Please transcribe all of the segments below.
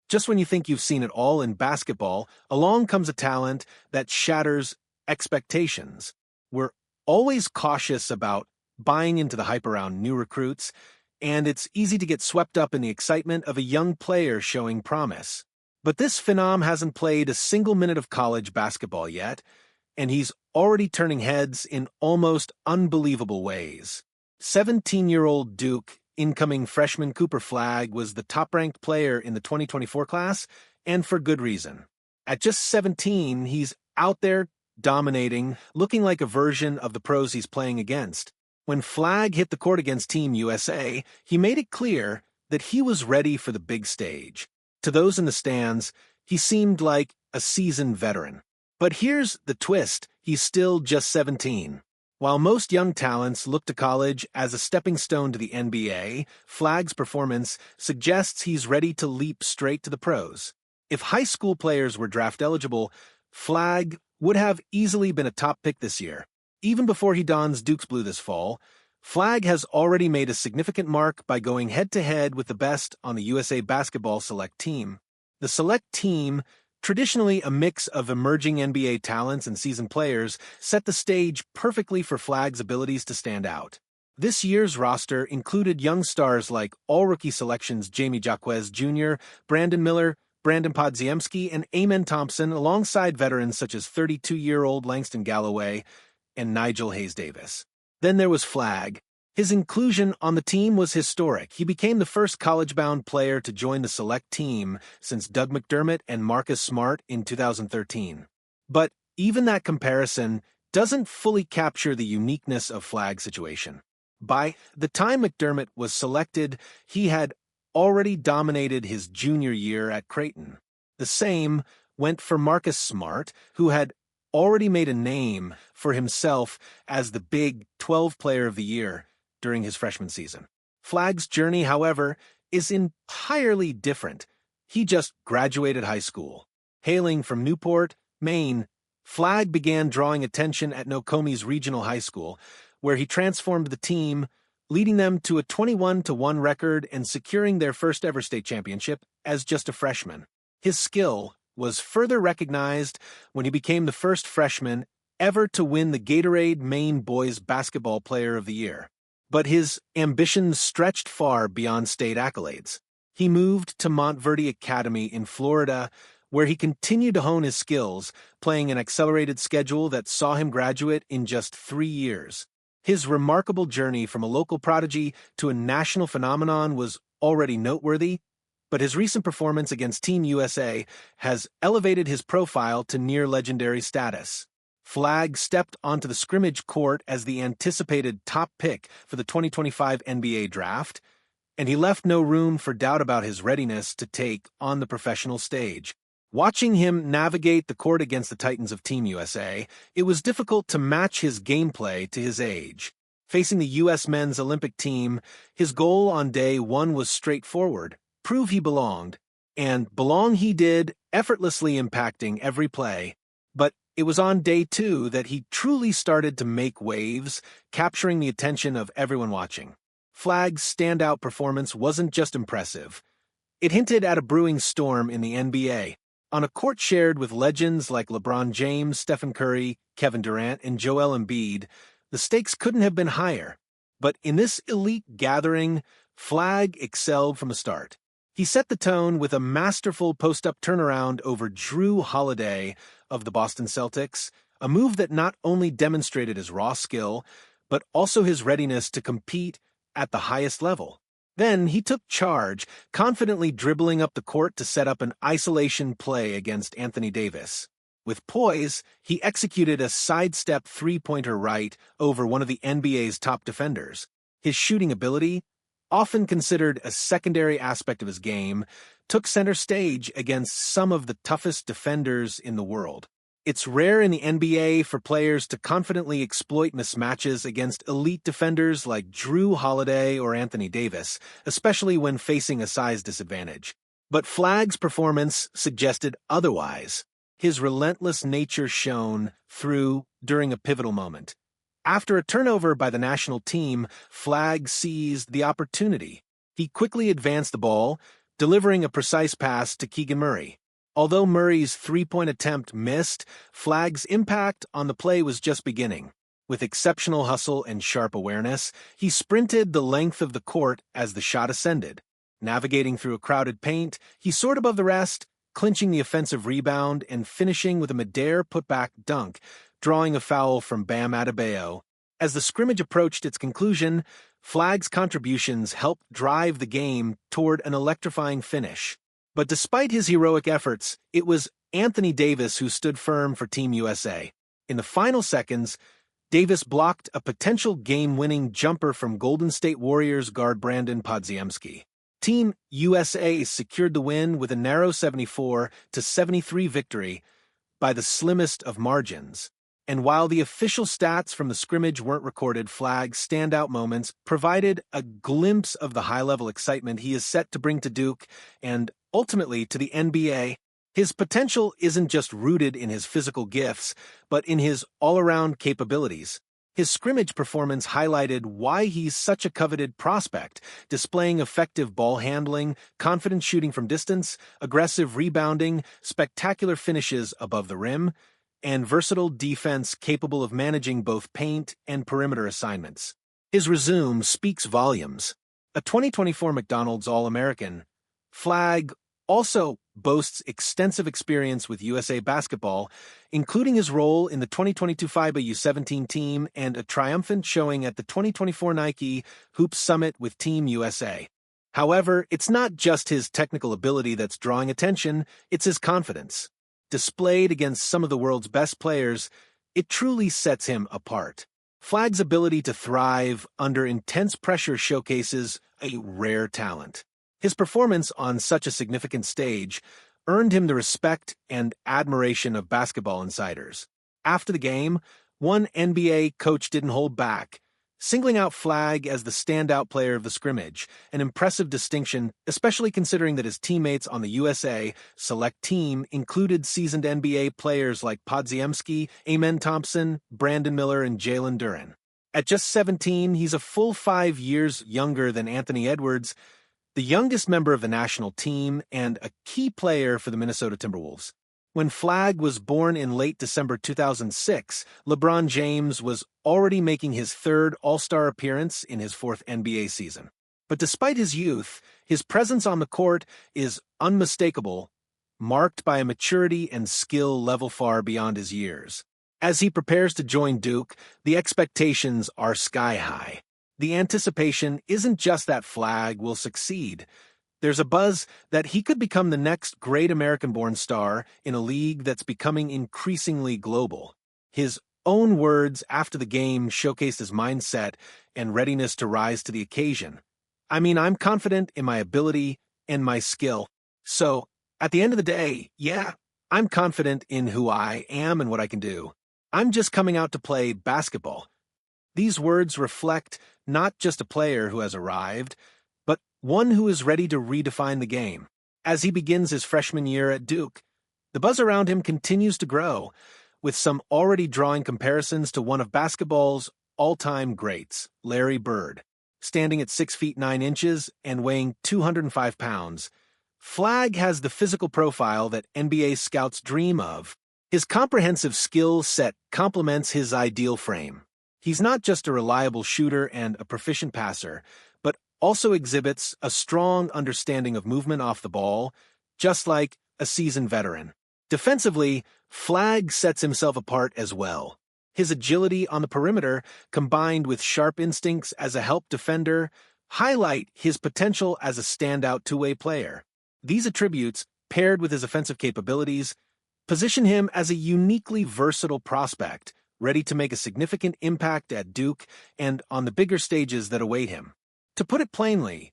Just when you think you've seen it all in basketball, along comes a talent that shatters expectations. We're always cautious about buying into the hype around new recruits, and it's easy to get swept up in the excitement of a young player showing promise. But this phenom hasn't played a single minute of college basketball yet, and he's already turning heads in almost unbelievable ways. 17-year-old Duke incoming freshman Cooper Flagg was the top-ranked player in the 2024 class, and for good reason. At just 17, he's out there dominating, looking like a version of the pros he's playing against. When Flagg hit the court against Team USA, he made it clear that he was ready for the big stage. To those in the stands, he seemed like a seasoned veteran. But here's the twist: he's still just 17. While most young talents look to college as a stepping stone to the NBA, Flagg's performance suggests he's ready to leap straight to the pros. If high school players were draft eligible, Flagg would have easily been a top pick this year. Even before he dons Duke's blue this fall, Flagg has already made a significant mark by going head-to-head with the best on the USA Basketball Select Team. The Select Team, traditionally a mix of emerging NBA talents and seasoned players, set the stage perfectly for Flagg's abilities to stand out. This year's roster included young stars like all-rookie selections Jamie Jaquez Jr., Brandon Miller, Brandon Podziemski, and Amen Thompson, alongside veterans such as 32-year-old Langston Galloway and Nigel Hayes-Davis. Then there was Flagg. His inclusion on the team was historic. He became the first college-bound player to join the Select Team since Doug McDermott and Marcus Smart in 2013. But even that comparison doesn't fully capture the uniqueness of Flagg's situation. By the time McDermott was selected, he had already dominated his junior year at Creighton. The same went for Marcus Smart, who had already made a name for himself as the Big 12 Player of the Year during his freshman season. Flagg's journey, however, is entirely different. He just graduated high school. Hailing from Newport, Maine, Flagg began drawing attention at Nokomi's regional high school, where he transformed the team, leading them to a 21-1 record and securing their first-ever state championship as just a freshman. His skill was further recognized when he became the first freshman ever to win the Gatorade Maine Boys Basketball Player of the Year. But his ambitions stretched far beyond state accolades. He moved to Montverde Academy in Florida, where he continued to hone his skills, playing an accelerated schedule that saw him graduate in just 3 years. His remarkable journey from a local prodigy to a national phenomenon was already noteworthy, but his recent performance against Team USA has elevated his profile to near-legendary status. Flagg stepped onto the scrimmage court as the anticipated top pick for the 2025 NBA Draft, and he left no room for doubt about his readiness to take on the professional stage. Watching him navigate the court against the Titans of Team USA, it was difficult to match his gameplay to his age. Facing the U.S. men's Olympic team, his goal on day one was straightforward: prove he belonged, and belong he did, effortlessly impacting every play. But it was on day two that he truly started to make waves, capturing the attention of everyone watching. Flagg's standout performance wasn't just impressive. It hinted at a brewing storm in the NBA. On a court shared with legends like LeBron James, Stephen Curry, Kevin Durant, and Joel Embiid, the stakes couldn't have been higher. But in this elite gathering, Flagg excelled from the start. He set the tone with a masterful post-up turnaround over Drew Holiday of the Boston Celtics, a move that not only demonstrated his raw skill, but also his readiness to compete at the highest level. Then he took charge, confidently dribbling up the court to set up an isolation play against Anthony Davis. With poise, he executed a sidestep three-pointer right over one of the NBA's top defenders. His shooting ability, often considered a secondary aspect of his game, took center stage against some of the toughest defenders in the world. It's rare in the NBA for players to confidently exploit mismatches against elite defenders like Drew Holiday or Anthony Davis, especially when facing a size disadvantage. But Flagg's performance suggested otherwise. His relentless nature shone through during a pivotal moment. After a turnover by the national team, Flagg seized the opportunity. He quickly advanced the ball, delivering a precise pass to Keegan Murray. Although Murray's three-point attempt missed, Flagg's impact on the play was just beginning. With exceptional hustle and sharp awareness, he sprinted the length of the court as the shot ascended. Navigating through a crowded paint, he soared above the rest, clinching the offensive rebound and finishing with a midair putback dunk, drawing a foul from Bam Adebayo. As the scrimmage approached its conclusion, Flagg's contributions helped drive the game toward an electrifying finish. But despite his heroic efforts, it was Anthony Davis who stood firm for Team USA. In the final seconds, Davis blocked a potential game-winning jumper from Golden State Warriors guard Brandon Podziemski. Team USA secured the win with a narrow 74-73 victory by the slimmest of margins. And while the official stats from the scrimmage weren't recorded, Flagg's standout moments provided a glimpse of the high-level excitement he is set to bring to Duke and, ultimately, to the NBA. His potential isn't just rooted in his physical gifts, but in his all-around capabilities. His scrimmage performance highlighted why he's such a coveted prospect, displaying effective ball handling, confident shooting from distance, aggressive rebounding, spectacular finishes above the rim, and versatile defense capable of managing both paint and perimeter assignments. His resume speaks volumes. A 2024 McDonald's All-American, Flagg also boasts extensive experience with USA basketball, including his role in the 2022 FIBA U17 team and a triumphant showing at the 2024 Nike Hoops Summit with Team USA. However, it's not just his technical ability that's drawing attention, it's his confidence. Displayed against some of the world's best players, it truly sets him apart. Flagg's ability to thrive under intense pressure showcases a rare talent. His performance on such a significant stage earned him the respect and admiration of basketball insiders. After the game, one NBA coach didn't hold back, singling out Flagg as the standout player of the scrimmage, an impressive distinction, especially considering that his teammates on the USA select team included seasoned NBA players like Podziemski, Amen Thompson, Brandon Miller, and Jalen Duren. At just 17, he's a full 5 years younger than Anthony Edwards, the youngest member of the national team and a key player for the Minnesota Timberwolves. When Flagg was born in late December 2006, LeBron James was already making his third All-Star appearance in his fourth NBA season. But despite his youth, his presence on the court is unmistakable, marked by a maturity and skill level far beyond his years. As he prepares to join Duke, the expectations are sky high. The anticipation isn't just that Flagg will succeed. There's a buzz that he could become the next great American-born star in a league that's becoming increasingly global. His own words after the game showcased his mindset and readiness to rise to the occasion. I'm confident in my ability and my skill. So, at the end of the day, yeah, I'm confident in who I am and what I can do. I'm just coming out to play basketball. These words reflect not just a player who has arrived, but one who is ready to redefine the game. As he begins his freshman year at Duke, the buzz around him continues to grow, with some already drawing comparisons to one of basketball's all-time greats, Larry Bird. Standing at 6 feet 9 inches and weighing 205 pounds, Flagg has the physical profile that NBA scouts dream of. His comprehensive skill set complements his ideal frame. He's not just a reliable shooter and a proficient passer, but also exhibits a strong understanding of movement off the ball, just like a seasoned veteran. Defensively, Flagg sets himself apart as well. His agility on the perimeter, combined with sharp instincts as a help defender, highlight his potential as a standout two-way player. These attributes, paired with his offensive capabilities, position him as a uniquely versatile prospect, ready to make a significant impact at Duke and on the bigger stages that await him. To put it plainly,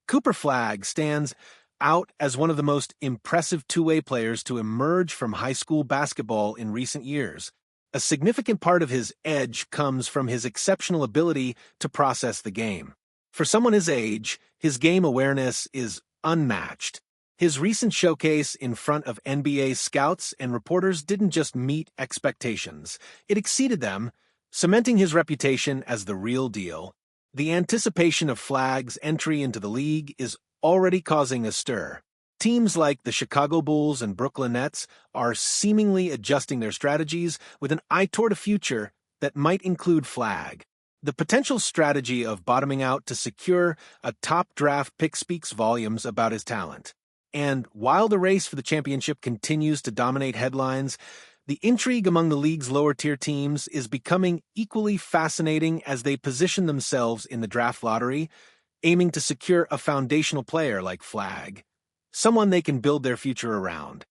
Cooper Flagg stands out as one of the most impressive two-way players to emerge from high school basketball in recent years. A significant part of his edge comes from his exceptional ability to process the game. For someone his age, his game awareness is unmatched. His recent showcase in front of NBA scouts and reporters didn't just meet expectations, it exceeded them, cementing his reputation as the real deal. The anticipation of Flagg's entry into the league is already causing a stir. Teams like the Chicago Bulls and Brooklyn Nets are seemingly adjusting their strategies with an eye toward a future that might include Flagg. The potential strategy of bottoming out to secure a top draft pick speaks volumes about his talent. And while the race for the championship continues to dominate headlines, the intrigue among the league's lower-tier teams is becoming equally fascinating as they position themselves in the draft lottery, aiming to secure a foundational player like Flagg, someone they can build their future around.